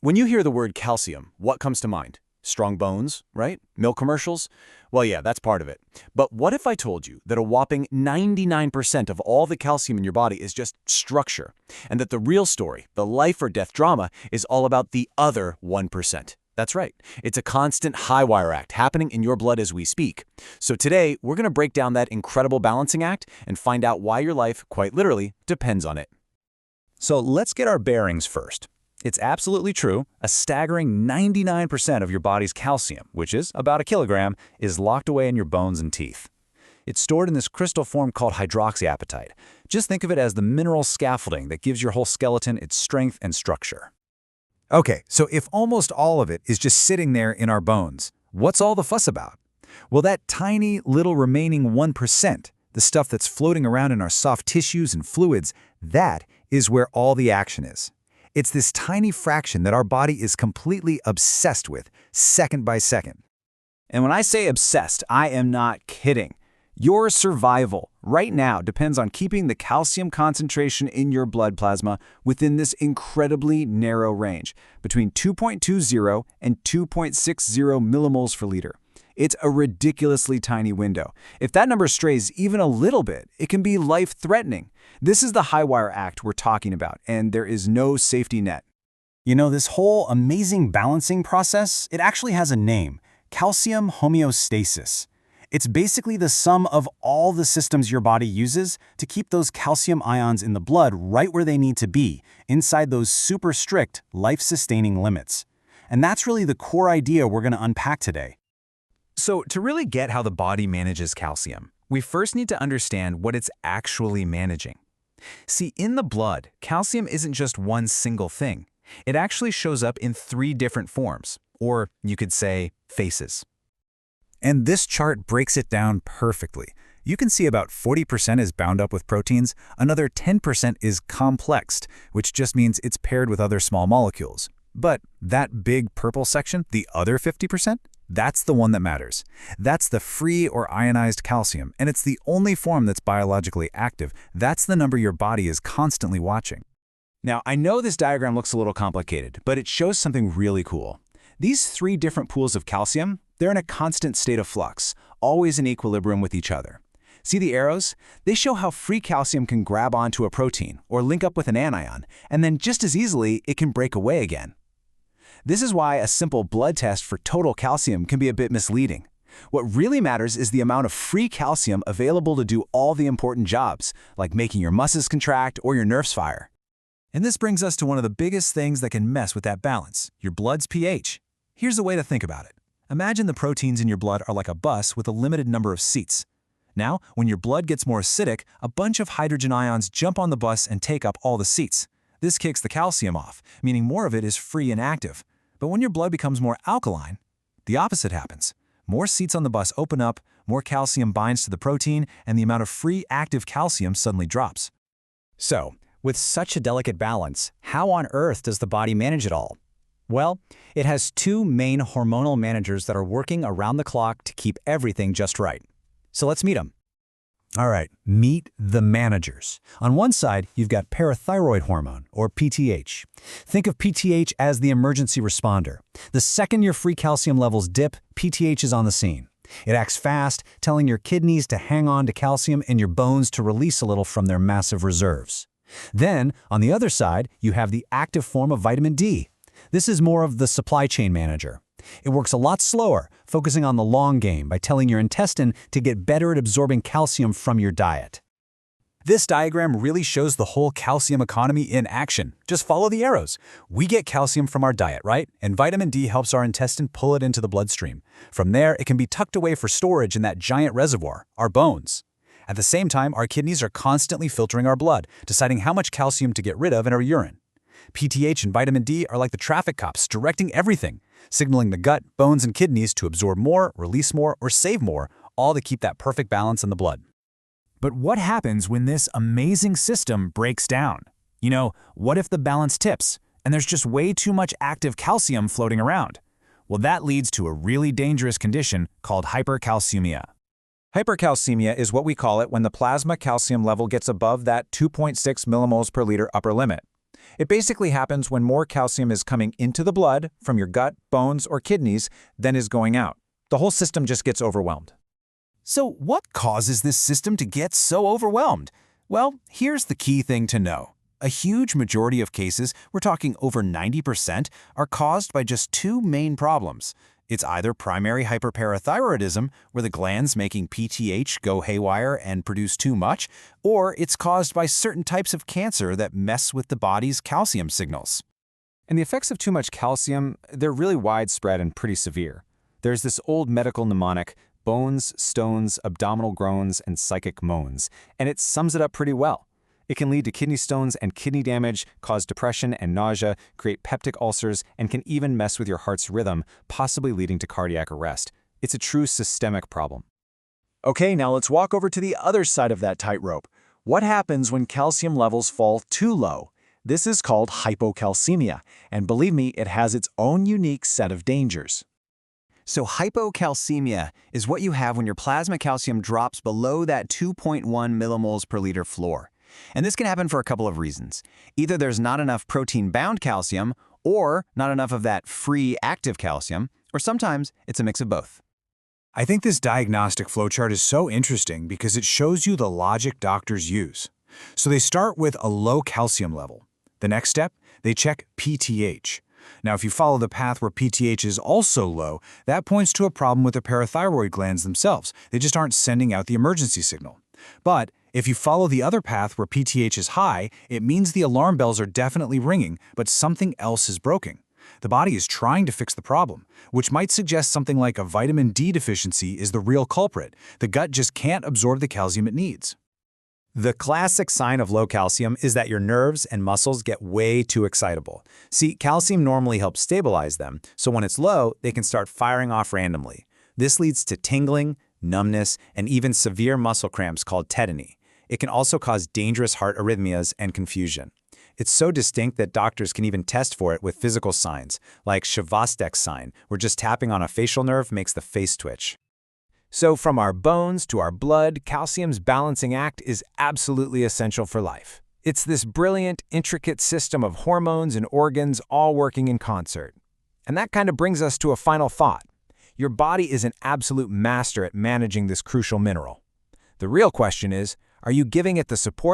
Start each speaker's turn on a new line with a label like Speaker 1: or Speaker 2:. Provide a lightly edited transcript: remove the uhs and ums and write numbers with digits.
Speaker 1: When you hear the word calcium, what comes to mind? Strong bones, right? Milk commercials? Well, yeah, that's part of it. But what if I told you that a whopping 99% of all the calcium in your body is just structure, and that the real story, the life or death drama, is all about the other 1%? That's right. It's a constant high-wire act happening in your blood as we speak. So today, we're going to break down that incredible balancing act and find out why your life, quite literally, depends on it.
Speaker 2: So let's get our bearings first. It's absolutely true, a staggering 99% of your body's calcium, which is about a kilogram, is locked away in your bones and teeth. It's stored in this crystal form called hydroxyapatite. Just think of it as the mineral scaffolding that gives your whole skeleton its strength and structure.
Speaker 3: Okay, so if almost all of it is just sitting there in our bones, what's all the fuss about? Well, that tiny little remaining 1%, the stuff that's floating around in our soft tissues and fluids, that is where all the action is. It's this tiny fraction that our body is completely obsessed with, second by second.
Speaker 2: And when I say obsessed, I am not kidding. Your survival right now depends on keeping the calcium concentration in your blood plasma within this incredibly narrow range, between 2.20 and 2.60 millimoles per liter. It's a ridiculously tiny window. If that number strays even a little bit, it can be life-threatening. This is the high-wire act we're talking about, and there is no safety net.
Speaker 1: You know, this whole amazing balancing process, it actually has a name: calcium homeostasis. It's basically the sum of all the systems your body uses to keep those calcium ions in the blood right where they need to be, inside those super strict, life-sustaining limits. And that's really the core idea we're going to unpack today.
Speaker 3: So to really get how the body manages calcium, we first need to understand what it's actually managing. See, in the blood, calcium isn't just one single thing. It actually shows up in 3 different forms, or you could say faces. And this chart breaks it down perfectly. You can see about 40% is bound up with proteins, another 10% is complexed, which just means it's paired with other small molecules. But that big purple section, the other 50%, that's the one that matters. That's the free or ionized calcium, and it's the only form that's biologically active. That's the number your body is constantly watching.
Speaker 2: Now, I know this diagram looks a little complicated, but it shows something really cool. These 3 different pools of calcium, they're in a constant state of flux, always in equilibrium with each other. See the arrows? They show how free calcium can grab onto a protein or link up with an anion, and then just as easily, it can break away again. This is why a simple blood test for total calcium can be a bit misleading. What really matters is the amount of free calcium available to do all the important jobs, like making your muscles contract or your nerves fire.
Speaker 3: And this brings us to one of the biggest things that can mess with that balance, your blood's pH. Here's a way to think about it. Imagine the proteins in your blood are like a bus with a limited number of seats. Now, when your blood gets more acidic, a bunch of hydrogen ions jump on the bus and take up all the seats. This kicks the calcium off, meaning more of it is free and active. But when your blood becomes more alkaline, the opposite happens. More seats on the bus open up, more calcium binds to the protein, and the amount of free active calcium suddenly drops.
Speaker 2: So, with such a delicate balance, how on earth does the body manage it all? Well, it has 2 main hormonal managers that are working around the clock to keep everything just right. So let's meet them.
Speaker 3: All right, meet the managers. On one side, you've got parathyroid hormone, or PTH. Think of PTH as the emergency responder. The second your free calcium levels dip, PTH is on the scene. It acts fast, telling your kidneys to hang on to calcium and your bones to release a little from their massive reserves. Then, on the other side, you have the active form of vitamin D. This is more of the supply chain manager. It works a lot slower, focusing on the long game by telling your intestine to get better at absorbing calcium from your diet. This diagram really shows the whole calcium economy in action. Just follow the arrows. We get calcium from our diet, right? And vitamin D helps our intestine pull it into the bloodstream. From there, it can be tucked away for storage in that giant reservoir, our bones. At the same time, our kidneys are constantly filtering our blood, deciding how much calcium to get rid of in our urine. PTH and vitamin D are like the traffic cops directing everything, signaling the gut, bones, and kidneys to absorb more, release more, or save more, all to keep that perfect balance in the blood. But what happens when this amazing system breaks down? You know, what if the balance tips, and there's just way too much active calcium floating around? Well, that leads to a really dangerous condition called hypercalcemia.
Speaker 2: Hypercalcemia is what we call it when the plasma calcium level gets above that 2.6 millimoles per liter upper limit. It basically happens when more calcium is coming into the blood from your gut, bones, or kidneys than is going out. The whole system just gets overwhelmed.
Speaker 1: So what causes this system to get so overwhelmed? Well, here's the key thing to know. A huge majority of cases, we're talking over 90%, are caused by just two main problems. It's either primary hyperparathyroidism, where the glands making PTH go haywire and produce too much, or it's caused by certain types of cancer that mess with the body's calcium signals.
Speaker 2: And the effects of too much calcium, they're really widespread and pretty severe. There's this old medical mnemonic, bones, stones, abdominal groans, and psychic moans, and it sums it up pretty well. It can lead to kidney stones and kidney damage, cause depression and nausea, create peptic ulcers, and can even mess with your heart's rhythm, possibly leading to cardiac arrest. It's a true systemic problem.
Speaker 3: Okay, now let's walk over to the other side of that tightrope. What happens when calcium levels fall too low? This is called hypocalcemia, and believe me, it has its own unique set of dangers.
Speaker 1: So hypocalcemia is what you have when your plasma calcium drops below that 2.1 millimoles per liter floor. And this can happen for a couple of reasons. Either there's not enough protein-bound calcium, or not enough of that free active calcium, or sometimes it's a mix of both.
Speaker 2: I think this diagnostic flowchart is so interesting because it shows you the logic doctors use. So they start with a low calcium level. The next step, they check PTH. Now, if you follow the path where PTH is also low, that points to a problem with the parathyroid glands themselves. They just aren't sending out the emergency signal. But if you follow the other path where PTH is high, it means the alarm bells are definitely ringing, but something else is broken. The body is trying to fix the problem, which might suggest something like a vitamin D deficiency is the real culprit. The gut just can't absorb the calcium it needs.
Speaker 3: The classic sign of low calcium is that your nerves and muscles get way too excitable. See, calcium normally helps stabilize them, so when it's low, they can start firing off randomly. This leads to tingling, numbness, and even severe muscle cramps called tetany. It can also cause dangerous heart arrhythmias and confusion. It's so distinct that doctors can even test for it with physical signs, like Chvostek's sign, where just tapping on a facial nerve makes the face twitch.
Speaker 2: So from our bones to our blood, calcium's balancing act is absolutely essential for life. It's this brilliant, intricate system of hormones and organs all working in concert. And that kind of brings us to a final thought. Your body is an absolute master at managing this crucial mineral. The real question is, are you giving it the support